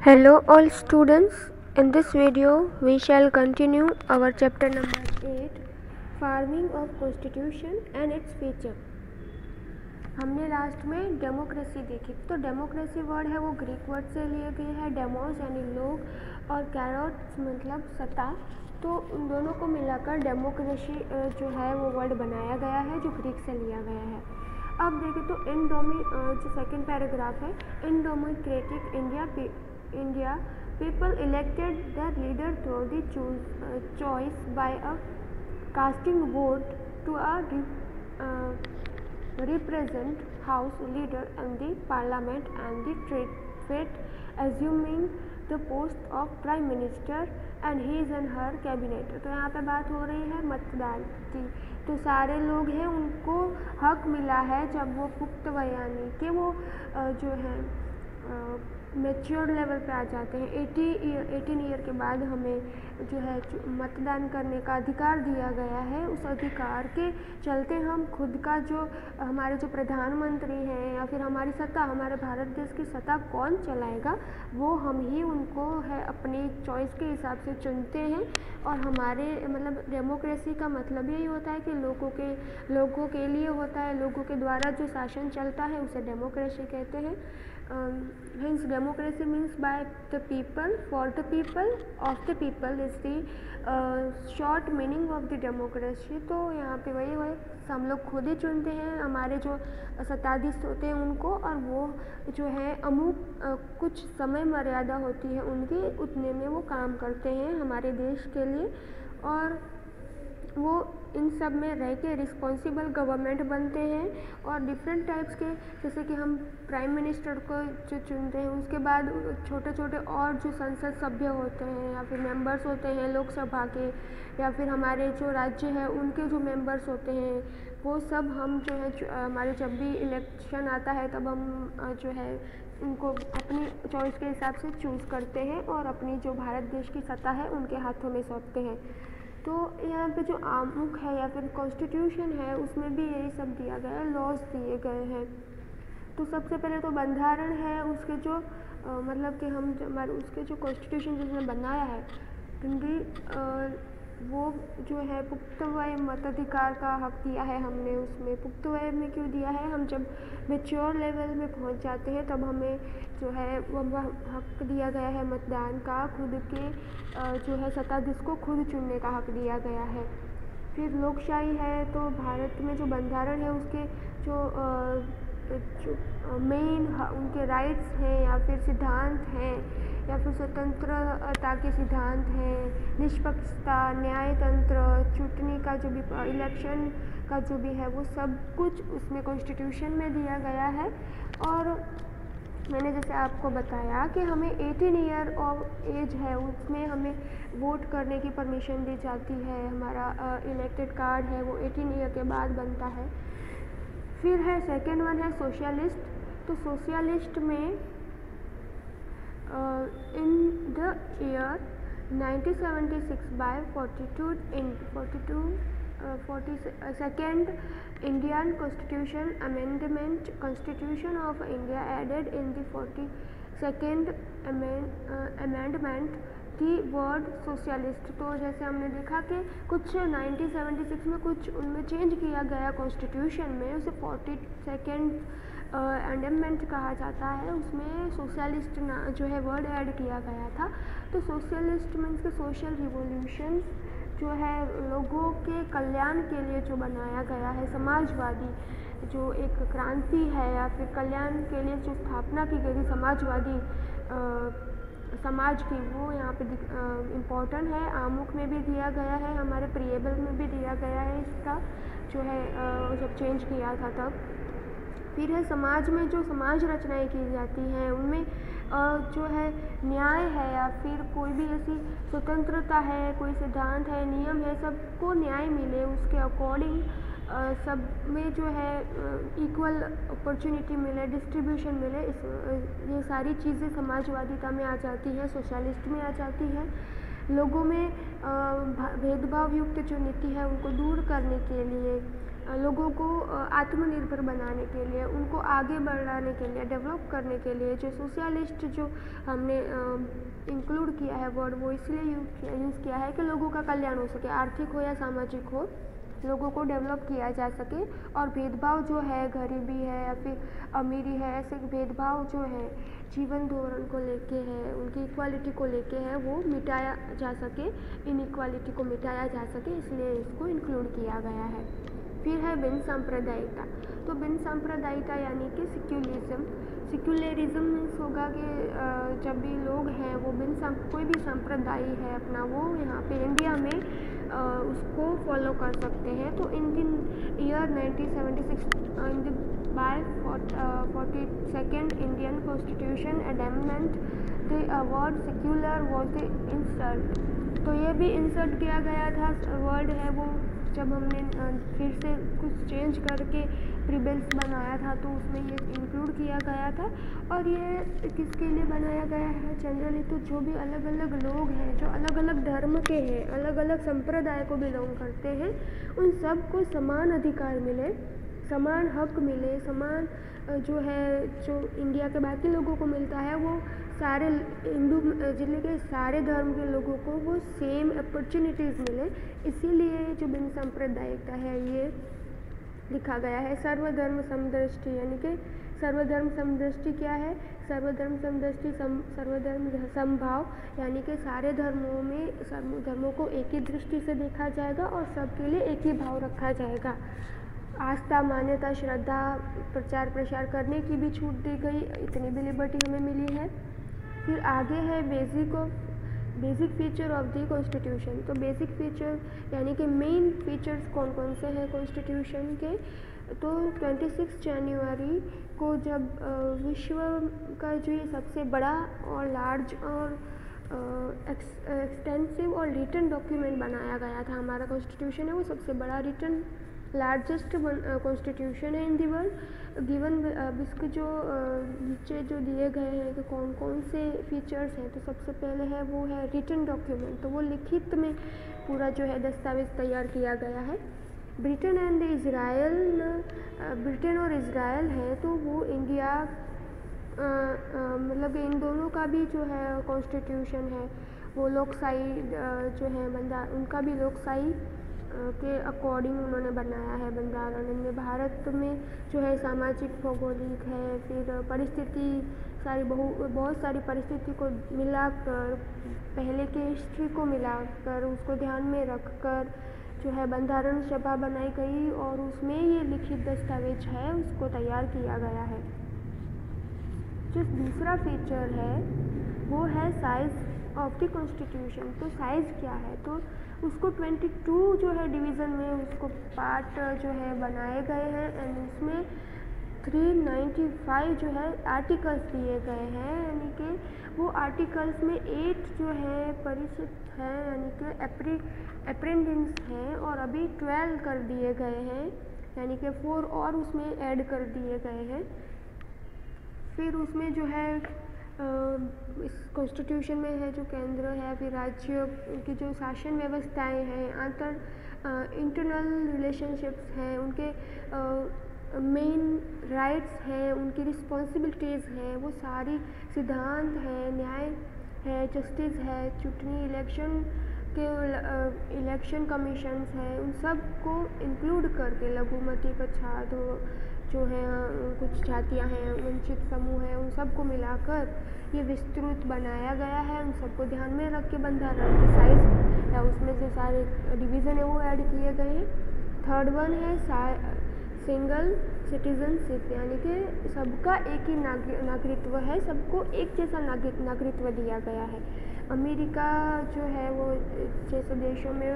Hello all students, in this video we shall continue our chapter number 8 Farming of Constitution and its Feature। हमने last में democracy देखी। तो democracy word है वो Greek word से लिए गए हैं, डेमोस यानी लोग और कैरोट्स मतलब सत्ता। तो उन दोनों को मिलाकर डेमोक्रेसी जो है वो वर्ड बनाया गया है जो ग्रीक से लिया गया है। अब देखें तो जो सेकंड पैराग्राफ है, in democratic India, people elected their leader through the choice by a casting vote to represent house leader and the parliament and the trade assuming the post of prime minister and his and her cabinet। तो यहाँ पे बात हो रही है मतदान की। तो सारे लोग हैं उनको हक मिला है जब वो पुख्त यानी कि वो जो है मैच्योर लेवल पे आ जाते हैं। 18 ईयर के बाद हमें जो है मतदान करने का अधिकार दिया गया है। उस अधिकार के चलते हम खुद का जो हमारे जो प्रधानमंत्री हैं या फिर हमारी सत्ता, हमारे भारत देश की सत्ता कौन चलाएगा वो हम ही उनको है अपनी चॉइस के हिसाब से चुनते हैं। और हमारे मतलब डेमोक्रेसी का मतलब यही होता है कि लोगों के लिए होता है, लोगों के द्वारा जो शासन चलता है उसे डेमोक्रेसी कहते हैं। Hence democracy means by the people, for the people, of the people is the short meaning of the democracy। तो यहाँ पे वही हम लोग खुद ही चुनते हैं हमारे जो सत्ताधीश होते हैं उनको, और वो जो है कुछ समय मर्यादा होती है उनकी, उतने में वो काम करते हैं हमारे देश के लिए। और वो इन सब में रह के रिस्पॉन्सिबल गवर्नमेंट बनते हैं। और डिफरेंट टाइप्स के जैसे कि हम प्राइम मिनिस्टर को जो चुनते हैं, उसके बाद छोटे छोटे और जो संसद सभ्य होते हैं या फिर मेंबर्स होते हैं लोकसभा के, या फिर हमारे जो राज्य है उनके जो मेंबर्स होते हैं, वो सब हम जो है हमारे जब भी इलेक्शन आता है तब हम जो है उनको अपनी चॉइस के हिसाब से चूज़ करते हैं और अपनी जो भारत देश की सत्ता है उनके हाथों में सौंपते हैं। तो यहाँ पे जो आमुख है या फिर कॉन्स्टिट्यूशन है उसमें भी यही सब दिया गया है, लॉज दिए गए हैं। तो सबसे पहले तो बंधारण है, उसके जो मतलब कि उसके जो कॉन्स्टिट्यूशन जिसने बनाया है क्योंकि वो जो है पुख्त वय मताधिकार का हक दिया है हमने। उसमें पुख्त वय में क्यों दिया है, हम जब मैच्योर लेवल में पहुंच जाते हैं तब हमें जो है वो हक दिया गया है मतदान का, खुद के जो है सत्ताधीश को खुद चुनने का हक दिया गया है। फिर लोकशाही है, तो भारत में जो बंधारण है उसके जो मेन उनके राइट्स हैं या फिर सिद्धांत हैं या फिर स्वतंत्रता के सिद्धांत हैं, निष्पक्षता, न्यायतंत्र, चुटनी का जो भी इलेक्शन का जो भी है वो सब कुछ उसमें कॉन्स्टिट्यूशन में दिया गया है। और मैंने जैसे आपको बताया कि हमें 18 ईयर ऑफ एज है उसमें हमें वोट करने की परमिशन दी जाती है। हमारा इलेक्टेड कार्ड है वो 18 ईयर के बाद बनता है। फिर है सेकेंड वन है सोशलिस्ट। तो सोशलिस्ट में in the year 1976 by 42nd Indian Constitution Amendment, Constitution of India added in the 42nd Amendment the word socialist। तो जैसे हमने देखा कि कुछ 1976 में कुछ उनमें चेंज किया गया कॉन्स्टिट्यूशन में, उसे 42nd अमेंडमेंट कहा जाता है। उसमें सोशलिस्ट जो है वर्ड ऐड किया गया था। तो सोशलिस्ट मीन्स के सोशल रिवॉल्यूशन जो है लोगों के कल्याण के लिए जो बनाया गया है, समाजवादी जो एक क्रांति है या फिर कल्याण के लिए जो स्थापना की गई थी समाजवादी समाज की, वो यहाँ पे इम्पोर्टेंट है। आमुख में भी दिया गया है, हमारे प्रिएबल में भी दिया गया है इसका जो है जब चेंज किया था तब। फिर है समाज में जो समाज रचनाएं की जाती हैं उनमें जो है न्याय है या फिर कोई भी ऐसी स्वतंत्रता है, कोई सिद्धांत है, नियम है, सबको न्याय मिले उसके अकॉर्डिंग, सब में जो है इक्वल अपॉर्चुनिटी मिले, डिस्ट्रीब्यूशन मिले। ये सारी चीज़ें समाजवादिता में आ जाती है, सोशलिस्ट में आ जाती है। लोगों में भेदभाव युक्त जो नीति है उनको दूर करने के लिए लोगों को आत्मनिर्भर बनाने के लिए, उनको आगे बढ़ाने के लिए, डेवलप करने के लिए जो सोशलिस्ट जो हमने इंक्लूड किया है वर्ड, वो इसलिए यूज़ किया है कि लोगों का कल्याण हो सके, आर्थिक हो या सामाजिक हो, लोगों को डेवलप किया जा सके। और भेदभाव जो है, गरीबी है या फिर अमीरी है, ऐसे भेदभाव जो है जीवन धोरण को लेके है, उनकी इक्वालिटी को लेके है, वो मिटाया जा सके, इनइक्वालिटी को मिटाया जा सके, इसलिए इसको इंक्लूड किया गया है। फिर है बिन सांप्रदायिकता। तो बिन सांप्रदायिकता यानी कि सिक्युलरिज्म मीन्स होगा कि जब भी लोग हैं वो कोई भी संप्रदाय है अपना, वो यहाँ पे इंडिया में उसको फॉलो कर सकते हैं। तो in year 1976 by 42nd Indian constitution amendment the word secular was insert. तो ये भी इंसर्ट किया गया था, वर्ड है वो, जब हमने फिर से कुछ चेंज करके प्रिबेल्स बनाया था तो उसमें ये इंक्लूड किया गया था। और ये किसके लिए बनाया गया है? जनरली तो जो भी अलग अलग लोग हैं, जो अलग अलग धर्म के हैं, अलग अलग संप्रदाय को बिलोंग करते हैं, उन सब को समान अधिकार मिले, समान हक मिले, समान जो है जो इंडिया के बाकी लोगों को मिलता है, वो सारे हिंदू जिले के सारे धर्म के लोगों को वो सेम अपॉर्चुनिटीज़ मिले। इसीलिए जो बिन सांप्रदायिकता है ये लिखा गया है। सर्वधर्म समदृष्टि यानी कि सर्वधर्म समदृष्टि क्या है? सर्वधर्म समदृष्टि सर्वधर्म समभाव, यानी कि सारे धर्मों में धर्मों को एक ही दृष्टि से देखा जाएगा और सबके लिए एक ही भाव रखा जाएगा। आस्था, मान्यता, श्रद्धा, प्रचार प्रसार करने की भी छूट दी गई, इतनी भी लिबर्टी हमें मिली है। फिर आगे है basic feature of the constitution. तो बेसिक फीचर यानी कि मेन फीचर्स कौन कौन से हैं कॉन्स्टिट्यूशन के? तो 26 जनवरी को जब विश्व का जो ये सबसे बड़ा और लार्ज और एक्सटेंसिव और रिटन डॉक्यूमेंट बनाया गया था, हमारा कॉन्स्टिट्यूशन है वो सबसे बड़ा रिटन लार्जेस्ट कॉन्स्टिट्यूशन है इन दी वर्ल्ड। गिवन इसके जो नीचे जो दिए गए हैं कि कौन कौन से फीचर्स हैं, तो सबसे पहले है वो है रिटन डॉक्यूमेंट। तो वो लिखित में पूरा जो है दस्तावेज तैयार किया गया है। ब्रिटेन एंड इज़राइल, ब्रिटेन और इज़राइल है तो वो इंडिया मतलब इन दोनों का भी जो है कॉन्स्टिट्यूशन है वो लोकशाही जो है उनका भी लोकशाही के अकॉर्डिंग उन्होंने बनाया है बंधारण। इनमें भारत में जो है सामाजिक भौगोलिक है, फिर परिस्थिति बहुत सारी परिस्थिति को मिलाकर, पहले के हिस्ट्री को मिलाकर, उसको ध्यान में रखकर जो है बंधारण सभा बनाई गई और उसमें ये लिखित दस्तावेज है उसको तैयार किया गया है। जो दूसरा फीचर है वो है साइज ऑफ द कॉन्स्टिट्यूशन। तो साइज़ क्या है? तो उसको 22 जो है डिवीज़न में उसको पार्ट जो है बनाए गए हैं एंड उसमें 395 जो है आर्टिकल्स दिए गए हैं, यानी कि वो आर्टिकल्स में 8 जो है परिचित है यानी कि अप्रेंडिंग्स हैं और अभी 12 कर दिए गए हैं, यानी कि 4 और उसमें ऐड कर दिए गए हैं। फिर उसमें जो है इस कॉन्स्टिट्यूशन में है जो केंद्र है, फिर राज्य की जो शासन व्यवस्थाएं हैं, इंटरनल रिलेशनशिप्स हैं, उनके मेन राइट्स हैं, उनकी रिस्पॉन्सिबिलिटीज़ हैं, वो सारी सिद्धांत है, न्याय है, जस्टिस है, चुटनी इलेक्शन कमीशंस हैं, उन सब को इंक्लूड करके लघुमती पछाड़ जो है कुछ जातियां हैं, वंचित समूह हैं, उन सबको मिलाकर ये विस्तृत बनाया गया है। उन सबको ध्यान में रख के बंधारण की साइज है उसमें जो सारे डिवीज़न है वो ऐड किए गए हैं। थर्ड वन है सिंगल सिटीजनशिप, यानी कि सबका एक ही नागरिकत्व है, सबको एक जैसा नागरिकत्व दिया गया है। अमेरिका जो है वो जैसे देशों में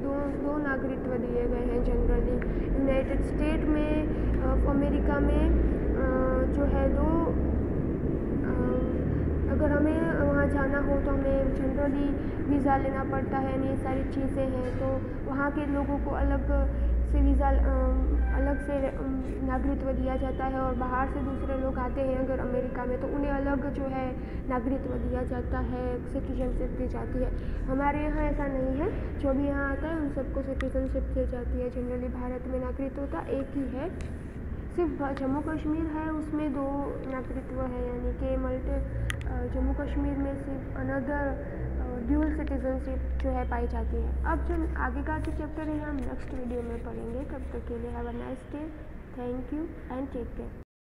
दो नागरिकत्व दिए गए हैं जनरली। यूनाइटेड स्टेट में अमेरिका में जो है अगर हमें वहाँ जाना हो तो हमें जनरली वीज़ा लेना पड़ता है, ये सारी चीज़ें हैं, तो वहाँ के लोगों को अलग से वीज़ा अलग से नागरिकत्व दिया जाता है, और बाहर से दूसरे लोग आते हैं अगर अमेरिका में तो उन्हें अलग जो है नागरिकत्व दिया जाता है, सिटीजनशिप दी जाती है। हमारे यहाँ ऐसा नहीं है, जो भी यहाँ आता है उन सबको सिटीजनशिप दी जाती है। जनरली भारत में नागरिकत्व का एक ही है, सिर्फ जम्मू कश्मीर है उसमें 2 नागरिकत्व है, यानी कि जम्मू कश्मीर में सिर्फ अनदर ड्यूल सिटीजनशिप जो है पाई जाती है। अब जो आगे का जो चैप्टर है हम नेक्स्ट वीडियो में पढ़ेंगे। तब तक के लिए have a nice day, thank you and take care.